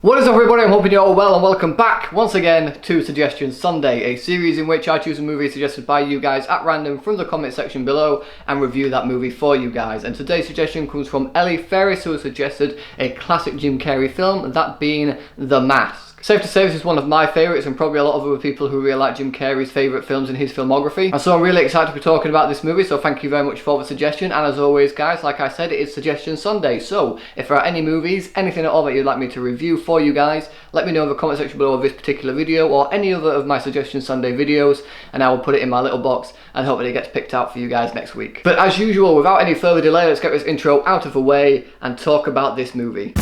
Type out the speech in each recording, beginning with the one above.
What is up everybody, I'm hoping you're all well and welcome back once again to Suggestion Sunday, a series in which I choose a movie suggested by you guys at random from the comment section below and review that movie for you guys. And today's suggestion comes from Ellie Ferris, who has suggested a classic Jim Carrey film, that being The Mask. Safe to say this is one of my favourites and probably a lot of other people who really like Jim Carrey's favourite films in his filmography. And so I'm really excited to be talking about this movie, so thank you very much for the suggestion. And as always guys, like I said, it is Suggestion Sunday. So if there are any movies, anything at all that you'd like me to review for you guys, let me know in the comment section below of this particular video or any other of my Suggestion Sunday videos, and I will put it in my little box and hope that it gets picked out for you guys next week. But as usual, without any further delay, let's get this intro out of the way and talk about this movie.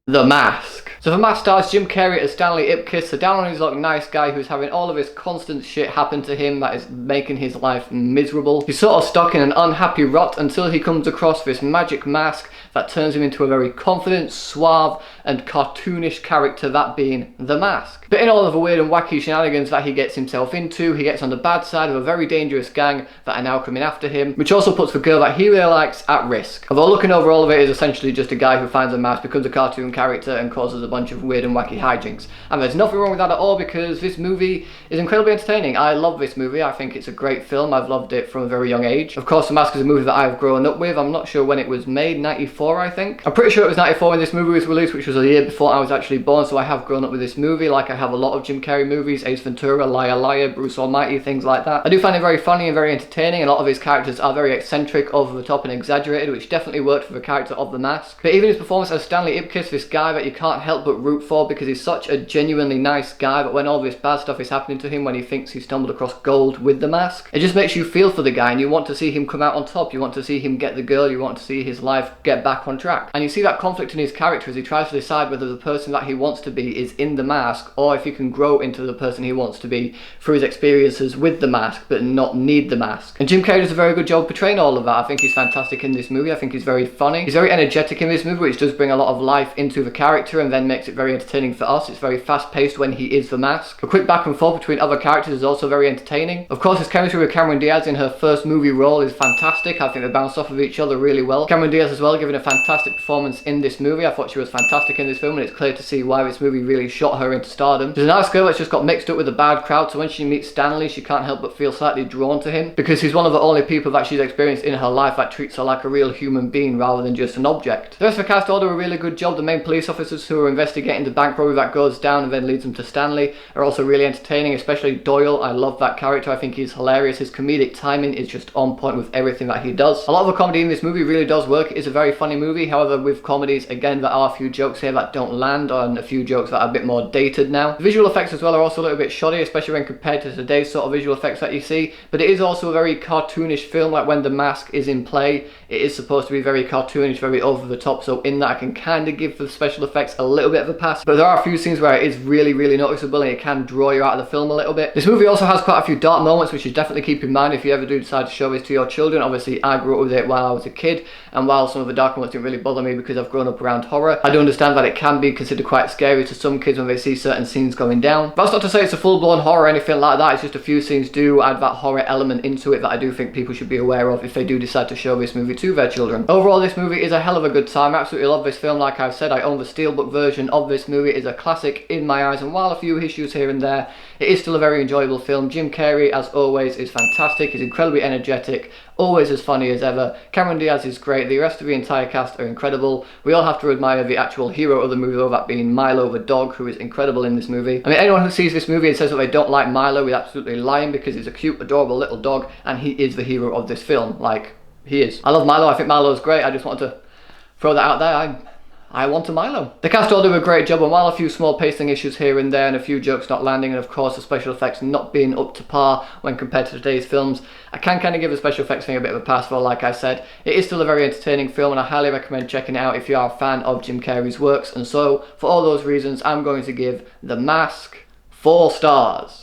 The Mask. So The Mask stars Jim Carrey as Stanley Ipkiss, a down on his luck nice guy who's having all of his constant shit happen to him that is making his life miserable. He's sort of stuck in an unhappy rut until he comes across this magic mask that turns him into a very confident, suave and cartoonish character, that being The Mask. But in all of the weird and wacky shenanigans that he gets himself into, he gets on the bad side of a very dangerous gang that are now coming after him, which also puts the girl that he really likes at risk. Although looking over all of it is essentially just a guy who finds a mask, becomes a cartoon character and causes a bunch of weird and wacky hijinks. And there's nothing wrong with that at all, because this movie is incredibly entertaining. I love this movie. I think it's a great film. I've loved it from a very young age. Of course, The Mask is a movie that I've grown up with. I'm not sure when it was made, 94 I think. I'm pretty sure it was 94 when this movie was released, which was a year before I was actually born, so I have grown up with this movie like I have a lot of Jim Carrey movies, Ace Ventura, Liar Liar, Bruce Almighty, things like that. I do find it very funny and very entertaining. A lot of his characters are very eccentric, over the top and exaggerated, which definitely worked for the character of The Mask. But even his performance as Stanley Ipkiss, this guy that you can't help but root for because he's such a genuinely nice guy, but when all this bad stuff is happening to him, when he thinks he stumbled across gold with the mask, it just makes you feel for the guy and you want to see him come out on top. You want to see him get the girl, you want to see his life get back on track. And you see that conflict in his character as he tries to decide whether the person that he wants to be is in the mask, or if he can grow into the person he wants to be through his experiences with the mask but not need the mask. And Jim Carrey does a very good job portraying all of that. I think he's fantastic in this movie. I think he's very funny. He's very energetic in this movie, which does bring a lot of life into the character and then makes it very entertaining for us. It's very fast paced when he is the mask. A quick back and forth between other characters is also very entertaining. Of course, his chemistry with Cameron Diaz in her first movie role is fantastic. I think they bounce off of each other really well. Cameron Diaz as well giving a fantastic performance in this movie. I thought she was fantastic in this film, and it's clear to see why this movie really shot her into stardom. She's a nice girl that's just got mixed up with a bad crowd, so when she meets Stanley, she can't help but feel slightly drawn to him because he's one of the only people that she's experienced in her life that treats her like a real human being rather than just an object. The rest of the cast all do a really good job. The main police officers who are investigating the bank robbery that goes down and then leads them to Stanley are also really entertaining, especially Doyle. I love that character. I think he's hilarious. His comedic timing is just on point with everything that he does. A lot of the comedy in this movie really does work. It is a very funny movie. However, with comedies, again, there are a few jokes here that don't land and a few jokes that are a bit more dated now. The visual effects as well are also a little bit shoddy, especially when compared to today's sort of visual effects that you see, but it is also a very cartoonish film. Like when the mask is in play, it is supposed to be very cartoonish, very over the top, so in that I can kind of give the special effects a little bit of a pass, but there are a few scenes where it is really noticeable and it can draw you out of the film a little bit. This movie also has quite a few dark moments, which you definitely keep in mind if you ever do decide to show this to your children. Obviously I grew up with it while I was a kid, and while some of the dark moments didn't really bother me because I've grown up around horror, I do understand that it can be considered quite scary to some kids when they see certain scenes going down. But that's not to say it's a full-blown horror or anything like that. It's just a few scenes do add that horror element into it that I do think people should be aware of if they do decide to show this movie to their children. Overall, this movie is a hell of a good time. I absolutely love this film. Like I've said, I own the steelbook version of this movie. It is a classic in my eyes, and while a few issues here and there, it is still a very enjoyable film. Jim Carrey, as always, is fantastic. He's incredibly energetic, always as funny as ever. Cameron Diaz is great. The rest of the entire cast are incredible. We all have to admire the actual hero of the movie, though, that being Milo the dog, who is incredible in this movie. I mean, anyone who sees this movie and says that they don't like Milo is absolutely lying, because he's a cute, adorable little dog, and he is the hero of this film. Like, he is. I love Milo. I think Milo's great. I just wanted to throw that out there. I want a Milo. The cast all do a great job, and while a few small pacing issues here and there and a few jokes not landing, and of course the special effects not being up to par when compared to today's films, I can kind of give the special effects thing a bit of a pass for. Like I said, it is still a very entertaining film, and I highly recommend checking it out if you are a fan of Jim Carrey's works. And so, for all those reasons, I'm going to give The Mask 4 stars.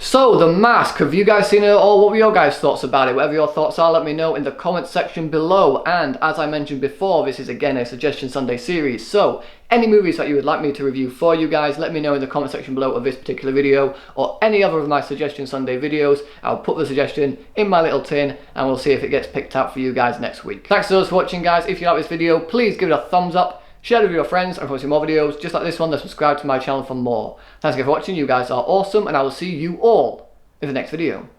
So, The Mask, have you guys seen it or what were your guys' thoughts about it? Whatever your thoughts are, let me know in the comment section below. And as I mentioned before, this is again a Suggestion Sunday series, so any movies that you would like me to review for you guys, let me know in the comment section below of this particular video, or any other of my Suggestion Sunday videos. I'll put the suggestion in my little tin, and we'll see if it gets picked out for you guys next week. Thanks so much for watching, guys. If you like this video, please give it a thumbs up, share it with your friends, and if you want to see more videos just like this one, then subscribe to my channel for more. Thanks again for watching. You guys are awesome, and I will see you all in the next video.